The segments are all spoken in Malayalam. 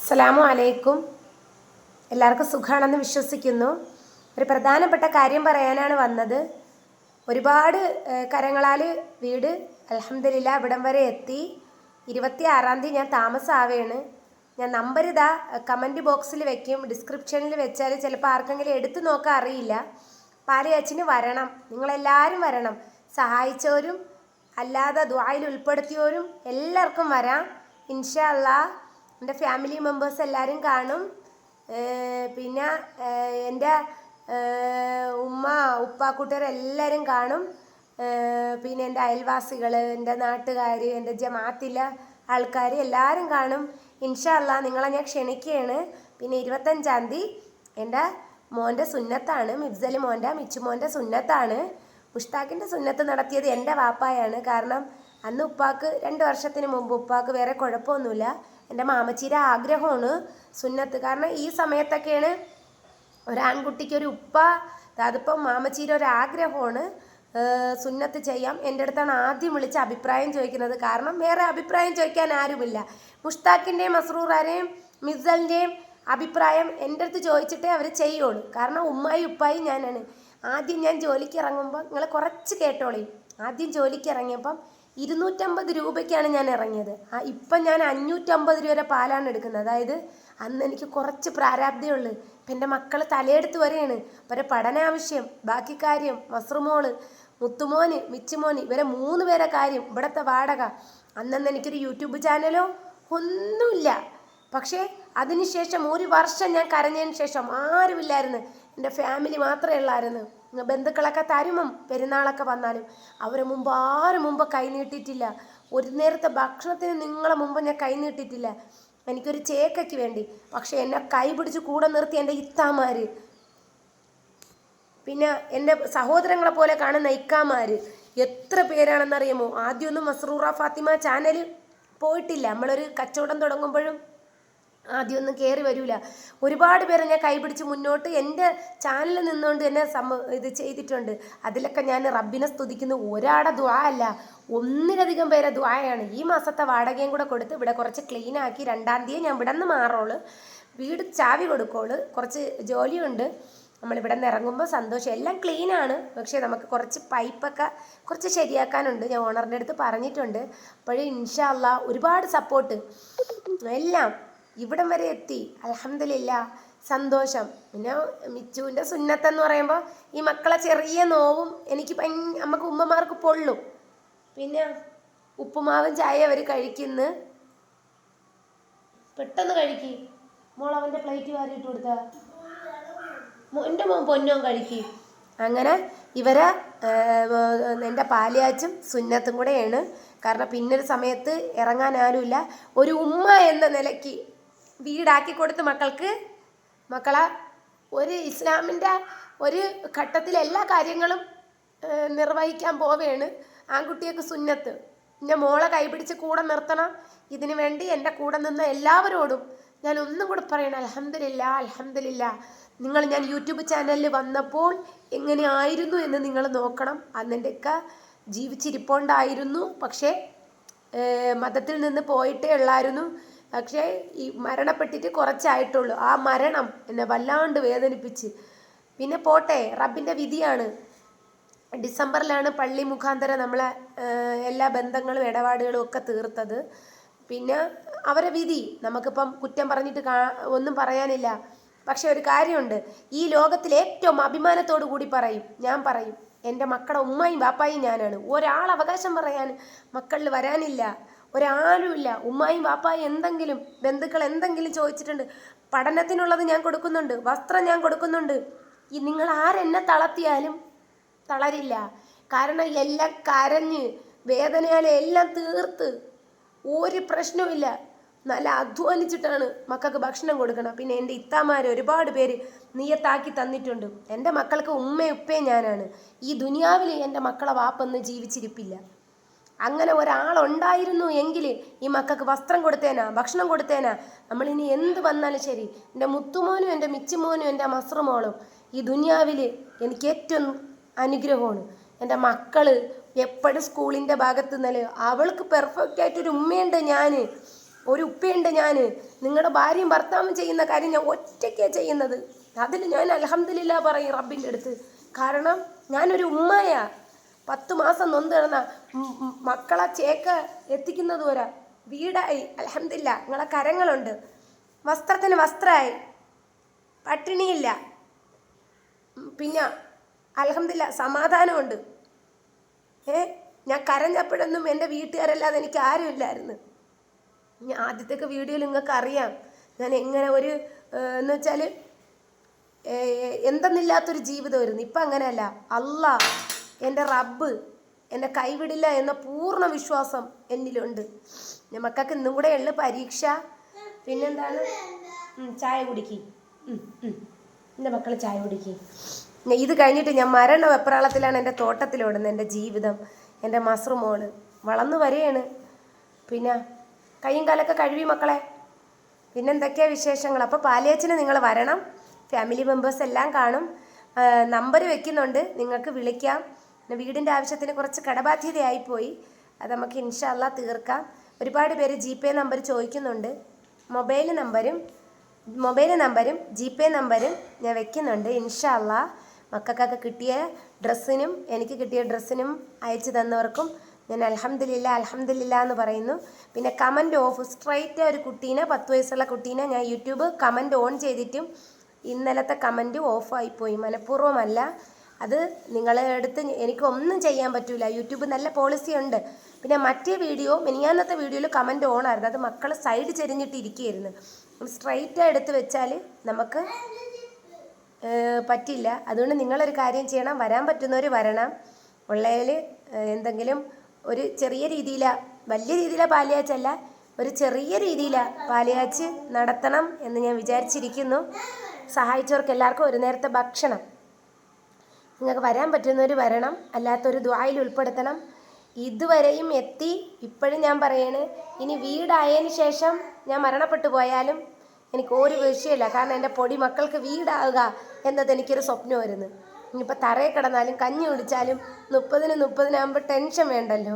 അസ്സലാമു അലൈക്കും. എല്ലാവർക്കും സുഖമാണെന്ന് വിശ്വസിക്കുന്നു. ഒരു പ്രധാനപ്പെട്ട കാര്യം പറയാനാണ് വന്നത്. ഒരുപാട് കരങ്ങളാൽ വീട് അൽഹംദുലില്ലാ ഇവിടം വരെ എത്തി. 26-ാം തീയതി ഞാൻ താമസമാവുകയാണ്. ഞാൻ നമ്പർ ഇതാ കമൻറ്റ് ബോക്സിൽ വെക്കും, ഡിസ്ക്രിപ്ഷനിൽ വെച്ചാൽ ചിലപ്പോൾ ആർക്കെങ്കിലും എടുത്തു നോക്കാൻ അറിയില്ല. പാലിയാച്ചിന് വരണം, നിങ്ങളെല്ലാവരും വരണം. സഹായിച്ചവരും അല്ലാതെ ദുആയിൽ ഉൾപ്പെടുത്തിയവരും എല്ലാവർക്കും വരാം ഇൻഷാ അല്ലാഹ്. എൻ്റെ ഫാമിലി മെമ്പേഴ്സ് എല്ലാവരും കാണും. പിന്നെ എൻ്റെ ഉമ്മ ഉപ്പാക്കൂട്ടരെല്ലാവരും കാണും. പിന്നെ എൻ്റെ അയൽവാസികൾ, എൻ്റെ നാട്ടുകാർ, എൻ്റെ ജമാഅത്തിലെ ആൾക്കാർ എല്ലാവരും കാണും ഇൻഷാ അല്ലാഹ്. നിങ്ങളെ ഞാൻ ക്ഷണിക്കുകയാണ്. പിന്നെ 25-ാം തീയതി എൻ്റെ മോൻ്റെ സുന്നത്താണ്, മിഫ്സൽ മോൻ്റെ മിച്ചു മോൻ്റെ സുന്നത്താണ്. മുഷ്താഖിൻ്റെ സുന്നത്ത് നടത്തിയത് എൻ്റെ വാപ്പായാണ്. കാരണം അന്ന് ഉപ്പാക്ക് 2 വർഷത്തിന് മുമ്പ് ഉപ്പാക്ക് വേറെ കുഴപ്പമൊന്നുമില്ല. എൻ്റെ മാമച്ചിയുടെ ആഗ്രഹമാണ് സുന്നത്ത്. കാരണം ഈ സമയത്തൊക്കെയാണ് ഒരാൺകുട്ടിക്ക് ഒരു ഉപ്പ, അതിപ്പം മാമച്ചിയുടെ ഒരു ആഗ്രഹമാണ് സുന്നത്ത് ചെയ്യാം. എൻ്റെ അടുത്താണ് ആദ്യം വിളിച്ച് അഭിപ്രായം ചോദിക്കുന്നത്. കാരണം വേറെ അഭിപ്രായം ചോദിക്കാൻ ആരുമില്ല. മുഷ്താഖിൻ്റെയും മസ്റൂറാരെയും മിഫ്സലിൻ്റെയും അഭിപ്രായം എൻ്റെ അടുത്ത് ചോദിച്ചിട്ടേ അവർ ചെയ്യുള്ളൂ. കാരണം ഉമ്മായും ഉപ്പായും ഞാനാണ്. ആദ്യം ഞാൻ ജോലിക്ക് ഇറങ്ങുമ്പോൾ നിങ്ങൾ കുറച്ച് കേട്ടോളി. ആദ്യം ജോലിക്ക് ഇറങ്ങിയപ്പം 250 രൂപയ്ക്കാണ് ഞാൻ ഇറങ്ങിയത്. ഇപ്പം ഞാൻ 550 രൂപ വരെ പാലാണ് എടുക്കുന്നത്. അതായത് അന്ന് എനിക്ക് കുറച്ച് പ്രാരാബ്ധമുള്ളൂ. ഇപ്പം എൻ്റെ മക്കൾ തലയെടുത്ത് വരെയാണ്. അവരെ പഠനാവശ്യം, ബാക്കി കാര്യം, മസ്റുമോള്, മുത്തുമോന്, മിച്ചുമോന്, ഇവരെ 3 പേരെ കാര്യം, ഇവിടുത്തെ വാടക. അന്നന്ന് എനിക്കൊരു യൂട്യൂബ് ചാനലോ ഒന്നുമില്ല. പക്ഷേ അതിനുശേഷം 1 വർഷം ഞാൻ കരഞ്ഞതിന് ശേഷം ആരുമില്ലായിരുന്നു. എൻ്റെ ഫാമിലി മാത്രമേ ഉള്ളായിരുന്നു. ബന്ധുക്കളൊക്കെ തരുമ്പം പെരുന്നാളൊക്കെ വന്നാലും അവരെ മുമ്പ് ആരും മുമ്പ് കൈ നീട്ടിയിട്ടില്ല. ഒരു നേരത്തെ ഭക്ഷണത്തിന് നിങ്ങളെ മുമ്പ് ഞാൻ കൈ നീട്ടിയിട്ടില്ല. എനിക്കൊരു ചേക്കയ്ക്ക് വേണ്ടി. പക്ഷെ എന്നെ കൈ പിടിച്ച് കൂടെ നിർത്തി എൻ്റെ ഇത്താമാർ, പിന്നെ എൻ്റെ സഹോദരങ്ങളെ പോലെ കാണുന്ന ഇക്കാമാർ എത്ര പേരാണെന്നറിയാമോ? ആദ്യമൊന്നും മസ്റൂറ ഫാത്തിമ ചാനൽ പോയിട്ടില്ല. നമ്മളൊരു കച്ചവടം തുടങ്ങുമ്പോഴും ആദ്യമൊന്നും കയറി വരില്ല. ഒരുപാട് പേരെ ഞാൻ കൈപിടിച്ച് മുന്നോട്ട് എൻ്റെ ചാനലിൽ നിന്നുകൊണ്ട് എന്നെ ഇത് ചെയ്തിട്ടുണ്ട്. അതിലൊക്കെ ഞാൻ റബ്ബിനെ സ്തുതിക്കുന്നു. ഒരാടെ ദുആ അല്ല, 1-ലധികം പേരെ ദുആയാണ്. ഈ മാസത്തെ വാടകയും കൂടെ കൊടുത്ത് ഇവിടെ കുറച്ച് ക്ലീനാക്കി 2-ാം തീയതി ഞാൻ ഇവിടെ നിന്ന് മാറുള്ളൂ. വീട് ചാവി കൊടുക്കുള്ളൂ. കുറച്ച് ജോലിയുണ്ട്. നമ്മളിവിടെ നിന്ന് ഇറങ്ങുമ്പോൾ സന്തോഷം. എല്ലാം ക്ലീനാണ്. പക്ഷേ നമുക്ക് കുറച്ച് പൈപ്പൊക്കെ കുറച്ച് ശരിയാക്കാനുണ്ട്. ഞാൻ ഓണറിൻ്റെ അടുത്ത് പറഞ്ഞിട്ടുണ്ട്. അപ്പോഴേ ഇൻഷാ അല്ലാഹ് ഒരുപാട് സപ്പോർട്ട് എല്ലാം ഇവിടം വരെ എത്തി. അൽഹംദുലില്ലാ, സന്തോഷം. പിന്നെ മിച്ചുവിൻ്റെ സുന്നത്തെന്ന് പറയുമ്പോൾ ഈ മക്കളെ ചെറിയ നോവും എനിക്ക് നമുക്ക് ഉമ്മമാർക്ക് പൊള്ളും. പിന്നെ ഉപ്പുമാവും ചായ അവർ കഴിക്കുന്നു. പെട്ടെന്ന് കഴിക്കി മോളവൻ്റെ പ്ലേറ്റ് വാരിയിട്ട് കൊടുത്താ എൻ്റെ മോൻ പൊന്നോൻ കഴിക്കി. അങ്ങനെ ഇവരെ എൻ്റെ പാലിയാച്ചും സുന്നത്തും കൂടെയാണ്. കാരണം പിന്നൊരു സമയത്ത് ഇറങ്ങാൻ ആരുമില്ല. ഒരു ഉമ്മ എന്ന നിലയ്ക്ക് വീടാക്കി കൊടുത്ത് മക്കളെ ഒരു ഇസ്ലാമിൻ്റെ ഒരു ഘട്ടത്തിൽ എല്ലാ കാര്യങ്ങളും നിർവഹിക്കാൻ പോവുകയാണ്. ആൺകുട്ടിയൊക്കെ സുന്നത്ത്. എൻ്റെ മോളെ കൈപിടിച്ച് കൂടെ നിർത്തണം. ഇതിനു വേണ്ടി എൻ്റെ കൂടെ നിന്ന എല്ലാവരോടും ഞാൻ ഒന്നും കൂടെ പറയണം, അൽഹംദുലില്ലാ, അൽഹംദുലില്ലാ. ഞാൻ യൂട്യൂബ് ചാനലിൽ വന്നപ്പോൾ എങ്ങനെയായിരുന്നു എന്ന് നിങ്ങൾ നോക്കണം. അന്നെൻ്റെയൊക്കെ ജീവിച്ചിരിപ്പോണ്ടായിരുന്നു. പക്ഷേ മതത്തിൽ നിന്ന് പോയിട്ടേ ഉള്ളായിരുന്നു. പക്ഷേ ഈ മരണപ്പെട്ടിട്ട് കുറച്ചായിട്ടുള്ളൂ. ആ മരണം എന്നെ വല്ലാണ്ട് വേദനിപ്പിച്ച്. പിന്നെ പോട്ടെ, റബ്ബിൻ്റെ വിധിയാണ്. ഡിസംബറിലാണ് പള്ളി മുഖാന്തരം നമ്മളെ എല്ലാ ബന്ധങ്ങളും ഇടപാടുകളും ഒക്കെ തീർത്തത്. പിന്നെ അവരെ വിധി നമുക്കിപ്പം കുറ്റം പറഞ്ഞിട്ട് ഒന്നും പറയാനില്ല. പക്ഷെ ഒരു കാര്യമുണ്ട്, ഈ ലോകത്തിൽ ഏറ്റവും അഭിമാനത്തോടു കൂടി ഞാൻ പറയും എൻ്റെ മക്കളുടെ ഉമ്മയും ബാപ്പായും ഞാനാണ്. ഒരാൾ അവകാശം പറയാൻ മക്കളിൽ വരാനില്ല, ഒരാളുമില്ല. ഉമ്മായും വാപ്പായും എന്തെങ്കിലും ബന്ധുക്കൾ എന്തെങ്കിലും ചോദിച്ചിട്ടുണ്ട്, പഠനത്തിനുള്ളത് ഞാൻ കൊടുക്കുന്നുണ്ട്, വസ്ത്രം ഞാൻ കൊടുക്കുന്നുണ്ട്. നിങ്ങൾ ആരെന്നെ തളർത്തിയാലും തളരില്ല. കാരണം എല്ലാം കരഞ്ഞ് വേദനയാലെ എല്ലാം തീർത്ത് ഒരു പ്രശ്നവുമില്ല. നല്ല അധ്വാനിച്ചിട്ടാണ് മക്കൾക്ക് ഭക്ഷണം കൊടുക്കണം. പിന്നെ എൻ്റെ ഇത്താമാർ ഒരുപാട് പേര് നിയത്താക്കി തന്നിട്ടുണ്ട്. എൻ്റെ മക്കൾക്ക് ഉമ്മയും ഉപ്പയും ഞാനാണ്. ഈ ദുനിയാവിൽ എൻ്റെ മക്കളെ വാപ്പൊന്നും ജീവിച്ചിരിപ്പില്ല. അങ്ങനെ ഒരാളുണ്ടായിരുന്നു എങ്കിൽ ഈ മക്കൾക്ക് വസ്ത്രം കൊടുത്തേനാ, ഭക്ഷണം കൊടുത്തേനാ. നമ്മളിനി എന്ത് വന്നാലും ശരി, എൻ്റെ മുത്തുമോനും എൻ്റെ മിച്ചുമോനും എൻ്റെ മസ്റുമോളും ഈ ദുനിയാവിൽ എനിക്ക് ഏറ്റവും അനുഗ്രഹമാണ്. എൻ്റെ മക്കൾ എപ്പോഴും സ്കൂളിൻ്റെ ഭാഗത്ത് നിന്നല്ലേ, അവൾക്ക് പെർഫെക്റ്റ് ആയിട്ടൊരു ഉമ്മയുണ്ട്. ഒരു ഉപ്പയുണ്ട് ഞാൻ. നിങ്ങളുടെ ഭാര്യയും ഭർത്താവും ചെയ്യുന്ന കാര്യം ഞാൻ ഒറ്റയ്ക്കാണ് ചെയ്യുന്നത്. അതിൽ ഞാൻ അൽഹംദുലില്ലാ പറയും റബ്ബിൻ്റെ അടുത്ത്. കാരണം ഞാനൊരു ഉമ്മയാ. 10 മാസം നൊന്ത് കിടന്ന മക്കളെ ചേക്ക എത്തിക്കുന്നത് വരെ വീടായി അൽഹംദുലില്ലാ. നിങ്ങളെ കരങ്ങളുണ്ട്. വസ്ത്രത്തിന് വസ്ത്രമായി, പട്ടിണിയില്ല. പിന്നെ അൽഹംദുലില്ലാ സമാധാനമുണ്ട്. ഞാൻ കരഞ്ഞപ്പോഴൊന്നും എൻ്റെ വീട്ടുകാരല്ലാതെ എനിക്ക് ആരുമില്ലായിരുന്നു. ഞാൻ ആദ്യത്തെ വീഡിയോയിൽ നിങ്ങൾക്ക് അറിയാം ഞാൻ എങ്ങനെ ഒരു എന്ന് വെച്ചാൽ എന്തെന്നില്ലാത്തൊരു ജീവിതമായിരുന്നു. ഇപ്പം അങ്ങനെയല്ല. അല്ലാഹ് എൻ്റെ റബ്ബ് എന്നെ കൈവിടില്ല എന്ന പൂർണ്ണ വിശ്വാസം എന്നിലുണ്ട്. മക്കൾക്ക് ഇന്നും കൂടെ ഉള്ള പരീക്ഷ. പിന്നെന്താണ്, ചായ കുടിക്കി. എൻ്റെ മക്കൾ ചായ കുടിക്കി. ഇത് കഴിഞ്ഞിട്ട് ഞാൻ മരണ വെപ്രാളത്തിലാണ് എൻ്റെ തോട്ടത്തിലോടുന്നത്. എൻ്റെ ജീവിതം, എൻ്റെ മസ്റുമോള് വളർന്നു വരെയാണ്. പിന്നെ കയ്യും കാലൊക്കെ കഴുകി മക്കളെ. പിന്നെ എന്തൊക്കെയാണ് വിശേഷങ്ങൾ? അപ്പോൾ പാലിയച്ചിന് നിങ്ങൾ വരണം. ഫാമിലി മെമ്പേഴ്സ് എല്ലാം കാണും. നമ്പർ വെക്കുന്നുണ്ട്, നിങ്ങൾക്ക് വിളിക്കാം. പിന്നെ വീടിൻ്റെ ആവശ്യത്തിന് കുറച്ച് കടബാധ്യതയായിപ്പോയി, അത് നമുക്ക് ഇൻഷാ അല്ലാ തീർക്കാം. ഒരുപാട് പേര് GPay നമ്പർ ചോദിക്കുന്നുണ്ട്. മൊബൈൽ നമ്പരും GPay നമ്പരും ഞാൻ വെക്കുന്നുണ്ട്. ഇൻഷാ അല്ലാ മക്കൾക്കൊക്കെ കിട്ടിയ ഡ്രസ്സിനും എനിക്ക് കിട്ടിയ ഡ്രസ്സിനും അയച്ചു തന്നവർക്കും ഞാൻ അൽഹംദുലില്ലാ എന്ന് പറയുന്നു. പിന്നെ കമൻറ്റ് ഓഫ് സ്ട്രൈറ്റ് ഒരു കുട്ടീനെ 10 വയസ്സുള്ള കുട്ടീനെ ഞാൻ യൂട്യൂബ് കമൻറ്റ് ഓൺ ചെയ്തിട്ടും ഇന്നലത്തെ കമൻറ്റ് ഓഫായിപ്പോയി. മനഃപൂർവ്വമല്ല. അത് നിങ്ങളെ അടുത്ത് എനിക്കൊന്നും ചെയ്യാൻ പറ്റില്ല. യൂട്യൂബ് നല്ല പോളിസി ഉണ്ട്. പിന്നെ മറ്റേ മിനിയാന്നത്തെ വീഡിയോയിൽ കമൻറ്റ് ഓൺ ആയിരുന്നു. അത് മക്കൾ സൈഡ് ചെരിഞ്ഞിട്ട് ഇരിക്കുകയായിരുന്നു. സ്ട്രൈറ്റായി എടുത്ത് വെച്ചാൽ നമുക്ക് പറ്റില്ല. അതുകൊണ്ട് നിങ്ങളൊരു കാര്യം ചെയ്യണം, വരാൻ പറ്റുന്നവർ വരണം. ഉള്ളതിൽ എന്തെങ്കിലും ഒരു ചെറിയ രീതിയിലാണ്, വലിയ രീതിയിലാണ് പാലിയാച്ചല്ല, ഒരു ചെറിയ രീതിയിലാണ് പാലിയാച്ച് നടത്തണം എന്ന് ഞാൻ വിചാരിച്ചിരിക്കുന്നു. സഹായിച്ചവർക്ക് എല്ലാവർക്കും ഒരു നേരത്തെ ഭക്ഷണം. നിങ്ങൾക്ക് വരാൻ പറ്റുന്നവർ വരണം, അല്ലാത്തൊരു ദുആയിൽ ഉൾപ്പെടുത്തണം. ഇതുവരെയും എത്തി. ഇപ്പോഴും ഞാൻ പറയാണ്, ഇനി വീടായതിന് ശേഷം ഞാൻ മരണപ്പെട്ടു പോയാലും എനിക്ക് ഒരു വിഷയമില്ല. കാരണം എൻ്റെ പൊടി മക്കൾക്ക് വീടാവുക എന്നത് എനിക്കൊരു സ്വപ്നമായിരുന്നു. ഇനിയിപ്പോൾ തറയിൽ കിടന്നാലും കഞ്ഞി കുടിച്ചാലും 30-30 ടെൻഷൻ വേണ്ടല്ലോ.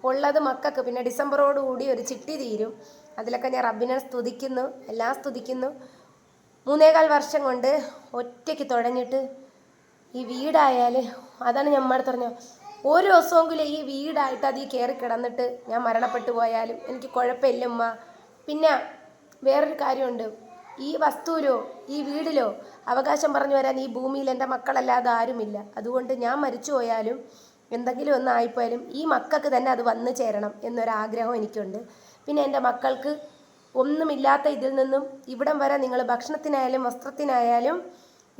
ഉള്ളത് മക്കൾക്ക്. പിന്നെ ഡിസംബറോടുകൂടി ഒരു ചിട്ടി തീരും. അതിലൊക്കെ ഞാൻ റബ്ബിനെ സ്തുതിക്കുന്നു, എല്ലാം സ്തുതിക്കുന്നു. 3.25 വർഷം കൊണ്ട് ഒറ്റയ്ക്ക് തുടങ്ങിയിട്ട് ഈ വീടായാൽ, അതാണ് ഞാൻ അമ്മയുടെ പറഞ്ഞത്, ഒരു ദിവസമെങ്കിലും ഈ വീടായിട്ട് അതിൽ കയറി കിടന്നിട്ട് ഞാൻ മരണപ്പെട്ടു പോയാലും എനിക്ക് കുഴപ്പമില്ല ഉമ്മ. പിന്നെ വേറൊരു കാര്യമുണ്ട്, ഈ വസ്തുവിലോ ഈ വീടിലോ അവകാശം പറഞ്ഞു വരാൻ ഈ ഭൂമിയിൽ എൻ്റെ മക്കളല്ലാതെ ആരുമില്ല. അതുകൊണ്ട് ഞാൻ മരിച്ചു പോയാലും എന്തെങ്കിലും ഒന്ന് ആയിപ്പോയാലും ഈ മക്കൾക്ക് തന്നെ അത് വന്നു ചേരണം എന്നൊരാഗ്രഹം എനിക്കുണ്ട്. പിന്നെ എൻ്റെ മക്കൾക്ക് ഒന്നുമില്ലാത്ത ഇതിൽ നിന്നും ഇവിടം വരെ നിങ്ങൾ ഭക്ഷണത്തിനായാലും വസ്ത്രത്തിനായാലും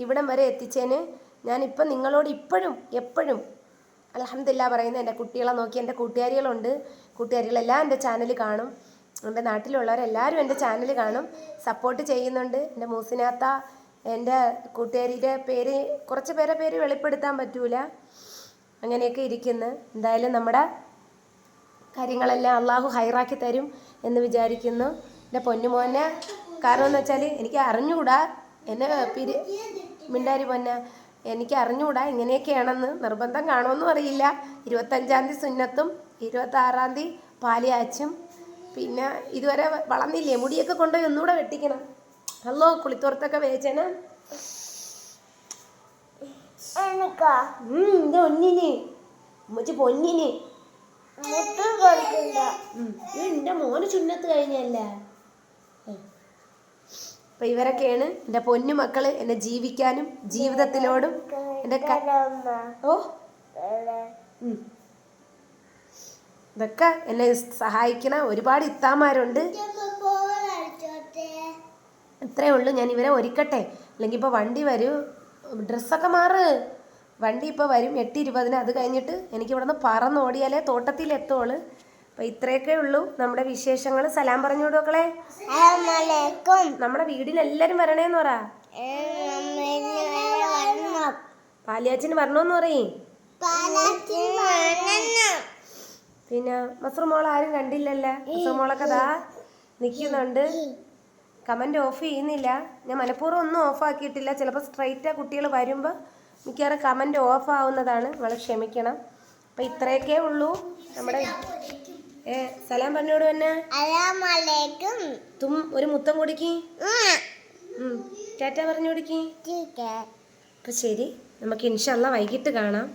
ഇവിടം വരെ എത്തിച്ചതിന് ഞാനിപ്പം നിങ്ങളോട് ഇപ്പോഴും എപ്പോഴും അൽഹംദുലില്ലാ പറയുന്നത്. എൻ്റെ കുട്ടികളെ നോക്കി എൻ്റെ കൂട്ടുകാരികളുണ്ട്, കൂട്ടുകാരികളെല്ലാം എൻ്റെ ചാനൽ കാണും. എൻ്റെ നാട്ടിലുള്ളവരെല്ലാവരും എൻ്റെ ചാനൽ കാണും, സപ്പോർട്ട് ചെയ്യുന്നുണ്ട്. എൻ്റെ മൂസിനാത്ത, എൻ്റെ കൂട്ടുകാരിയുടെ പേര്, കുറച്ച് പേര് വെളിപ്പെടുത്താൻ പറ്റൂല, അങ്ങനെയൊക്കെ ഇരിക്കുന്നു. എന്തായാലും നമ്മുടെ കാര്യങ്ങളെല്ലാം അള്ളാഹു ഹൈറാക്കി തരും എന്ന് വിചാരിക്കുന്നു. എൻ്റെ പൊന്നുമോനെ, കാരണം എന്ന് വെച്ചാൽ എനിക്ക് അറിഞ്ഞുകൂടാ, എന്നെ മിണ്ടാരി പൊന്നെ, എനിക്ക് അറിഞ്ഞുകൂടാ ഇങ്ങനെയൊക്കെയാണെന്ന്. നിർബന്ധം കാണുമെന്നും അറിയില്ല. 25-ാം തീയതി സുന്നത്തും 26-ാം തീയതി പാലിയാച്ചും. പിന്നെ ഇതുവരെ വളർന്നില്ലേ, മുടിയൊക്കെ കൊണ്ടുപോയി ഒന്നുകൂടെ വെട്ടിക്കണം. ഹലോ കുളിത്തോർത്തൊക്കെ വേച്ചന എൻ്റെ ഒന്നിന് ഉമ്മച്ചി പൊന്നിന് എൻ്റെ മോന് ചുന്നത്ത് കഴിഞ്ഞല്ല. അപ്പം ഇവരൊക്കെയാണ് എൻ്റെ പൊന്നു മക്കള്, എന്നെ ജീവിക്കാനും ജീവിതത്തിലോടും എൻ്റെ ഇതൊക്കെ എന്നെ സഹായിക്കണ ഒരുപാട് ഇത്താമാരുണ്ട്. ഇത്രയേ ഉള്ളൂ. ഞാൻ ഇവരെ ഒരുക്കട്ടെ, അല്ലെങ്കിൽ ഇപ്പോൾ വണ്ടി വരും. ഡ്രസ്സൊക്കെ മാറ്, വണ്ടി ഇപ്പോൾ വരും 8:20. അത് കഴിഞ്ഞിട്ട് എനിക്ക് ഇവിടെ നിന്ന് പറന്നോടിയാലേ തോട്ടത്തിലെത്തുള്ളൂ. അപ്പോൾ ഇത്രയൊക്കെ ഉള്ളൂ നമ്മുടെ വിശേഷങ്ങൾ. സലാം പറഞ്ഞു കൊടുക്കളെ. നമ്മുടെ വീടിനെല്ലാവരും വരണേന്ന് പറ. പാലിയാച്ചിന് വരണമെന്ന് പറയേ. പിന്നെ മസ്റുമോൾ ആരും കണ്ടില്ലല്ലോ. മസ്റുമോളൊക്കെ ദാ നിൽക്കുന്നുണ്ട്. കമൻറ്റ് ഓഫ് ചെയ്യുന്നില്ല. ഞാൻ മനഃപൂർവ്വം ഒന്നും ഓഫാക്കിയിട്ടില്ല. ചിലപ്പോൾ സ്ട്രൈറ്റാ കുട്ടികൾ വരുമ്പോൾ മിക്കവാറും കമൻറ്റ് ഓഫ് ആവുന്നതാണ്. നിങ്ങൾ ക്ഷമിക്കണം. അപ്പോൾ ഇത്രയൊക്കെ ഉള്ളൂ നമ്മുടെ സലാം പറഞ്ഞോട് തന്നെ. ഒരു മുത്തം കൊടുക്കി. ടാറ്റ പറഞ്ഞു കൊടുക്കി. അപ്പൊ ശരി, നമുക്ക് ഇൻഷാ അല്ലാഹ് വൈകിട്ട് കാണാം.